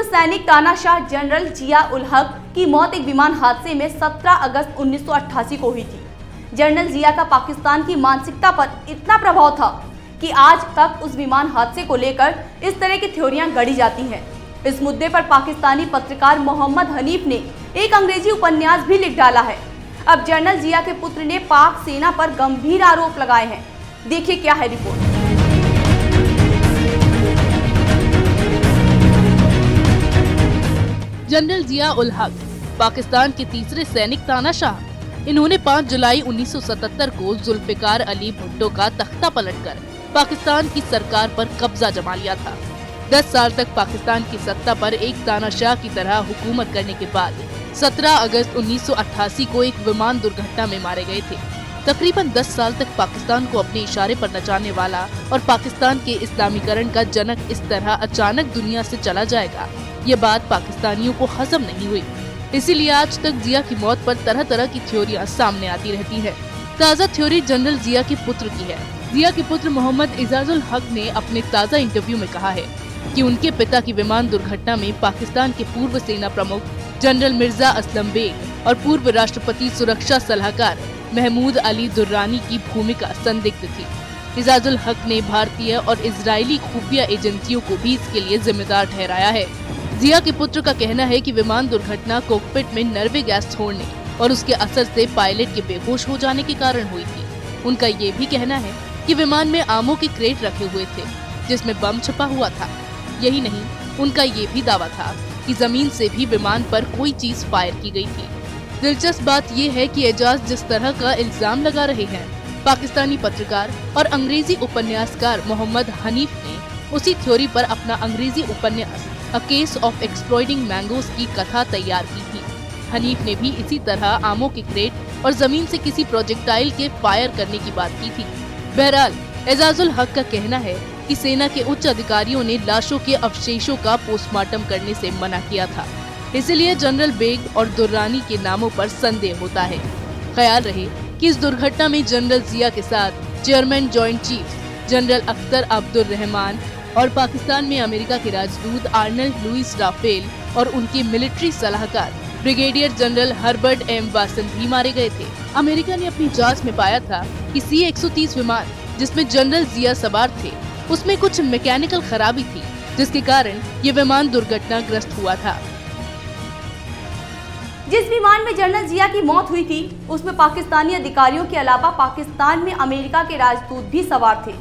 सैनिक तानाशाह जनरल जिया उल हक की मौत एक विमान हादसे में 17 अगस्त 1988 को हुई थी। जनरल जिया का पाकिस्तान की मानसिकता पर इतना प्रभाव था कि आज तक उस विमान हादसे को लेकर इस तरह की थ्योरियां गढ़ी जाती हैं। इस मुद्दे पर पाकिस्तानी पत्रकार मोहम्मद हनीफ ने एक अंग्रेजी उपन्यास भी लिख डाला है। अब जनरल जिया के पुत्र ने पाक सेना पर गंभीर आरोप लगाए हैं। देखिए क्या है रिपोर्ट। जनरल जिया उल हक पाकिस्तान के तीसरे सैनिक तानाशाह। इन्होंने 5 जुलाई 1977 को जुल्फिकार अली भुट्टो का तख्ता पलटकर पाकिस्तान की सरकार पर कब्जा जमा लिया था। 10 साल तक पाकिस्तान की सत्ता पर एक तानाशाह की तरह हुकूमत करने के बाद 17 अगस्त 1988 को एक विमान दुर्घटना में मारे गए थे। तकरीबन 10 साल तक पाकिस्तान को अपने इशारे पर नचाने वाला और पाकिस्तान के इस्लामीकरण का जनक इस तरह अचानक दुनिया से चला जाएगा, ये बात पाकिस्तानियों को हजम नहीं हुई। इसीलिए आज तक जिया की मौत पर तरह तरह की थ्योरियां सामने आती रहती है। ताज़ा थ्योरी जनरल जिया के पुत्र की है। जिया के पुत्र मोहम्मद एजाजुल हक ने अपने ताज़ा इंटरव्यू में कहा है कि उनके पिता की विमान दुर्घटना में पाकिस्तान के पूर्व सेना प्रमुख जनरल मिर्जा असलम बेग और पूर्व राष्ट्रपति सुरक्षा सलाहकार महमूद अली दुर्रानी की भूमिका संदिग्ध थी। एजाजुल हक ने भारतीय और इजरायली खुफिया एजेंसियों को भी इसके लिए जिम्मेदार ठहराया है। जिया के पुत्र का कहना है कि विमान दुर्घटना कॉकपिट में नरवे गैस छोड़ने और उसके असर से पायलट के बेहोश हो जाने के कारण हुई थी। उनका ये भी कहना है कि विमान में आमों के क्रेट रखे हुए थे जिसमें बम छुपा हुआ था। यही नहीं, उनका ये भी दावा था कि जमीन से भी विमान पर कोई चीज फायर की गई थी। दिलचस्प बात ये है कि एजाज जिस तरह का इल्जाम लगा रहे हैं, पाकिस्तानी पत्रकार और अंग्रेजी उपन्यासकार मोहम्मद हनीफ ने उसी थ्योरी पर अपना अंग्रेजी उपन्यास a case of exploiting mangoes की कथा तैयार की थी। हनीफ ने भी इसी तरह आमों के क्रेट और जमीन से किसी प्रोजेक्टाइल के फायर करने की बात की थी। बहरहाल एजाजुल हक का कहना है कि सेना के उच्च अधिकारियों ने लाशों के अवशेषों का पोस्टमार्टम करने से मना किया था, इसलिए जनरल बेग और दुर्रानी के नामों पर संदेह होता है। ख्याल रहे कि इस दुर्घटना में जनरल जिया के साथ chairman joint chief general Akhtar Abdul Rahman और पाकिस्तान में अमेरिका के राजदूत आर्नल्ड लुइस राफेल और उनके मिलिट्री सलाहकार brigadier general Herbert M Wassom भी मारे गए थे। अमेरिका ने अपनी जांच में पाया था कि C-130 विमान जिसमें जनरल जिया सवार थे उसमें कुछ मैकेनिकल खराबी थी, जिसके कारण ये विमान दुर्घटनाग्रस्त हुआ था। जिस विमान में जनरल जिया की मौत हुई थी उसमें पाकिस्तानी अधिकारियों के अलावा पाकिस्तान में अमेरिका के राजदूत भी सवार थे।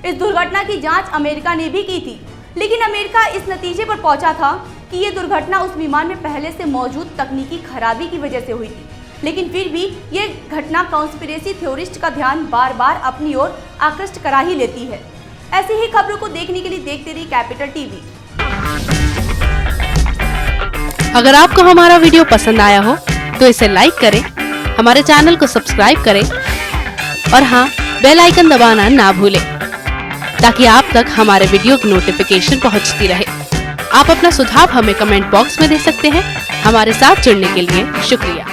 इस दुर्घटना की जांच अमेरिका ने भी की थी, लेकिन अमेरिका इस नतीजे पर पहुंचा था कि ये दुर्घटना उस विमान में पहले से मौजूद तकनीकी खराबी की वजह से हुई थी। लेकिन फिर भी ये घटना कॉन्स्पिरेसी थ्योरिस्ट का ध्यान बार बार अपनी ओर आकृष्ट करा ही लेती है। ऐसी ही खबरों को देखने के लिए देखते रहिए कैपिटल टीवी। अगर आपको हमारा वीडियो पसंद आया हो तो इसे लाइक करें, हमारे चैनल को सब्सक्राइब करें और हाँ, बेल आइकन दबाना ना भूलें ताकि आप तक हमारे वीडियो की नोटिफिकेशन पहुंचती रहे। आप अपना सुझाव हमें कमेंट बॉक्स में दे सकते हैं। हमारे साथ जुड़ने के लिए शुक्रिया।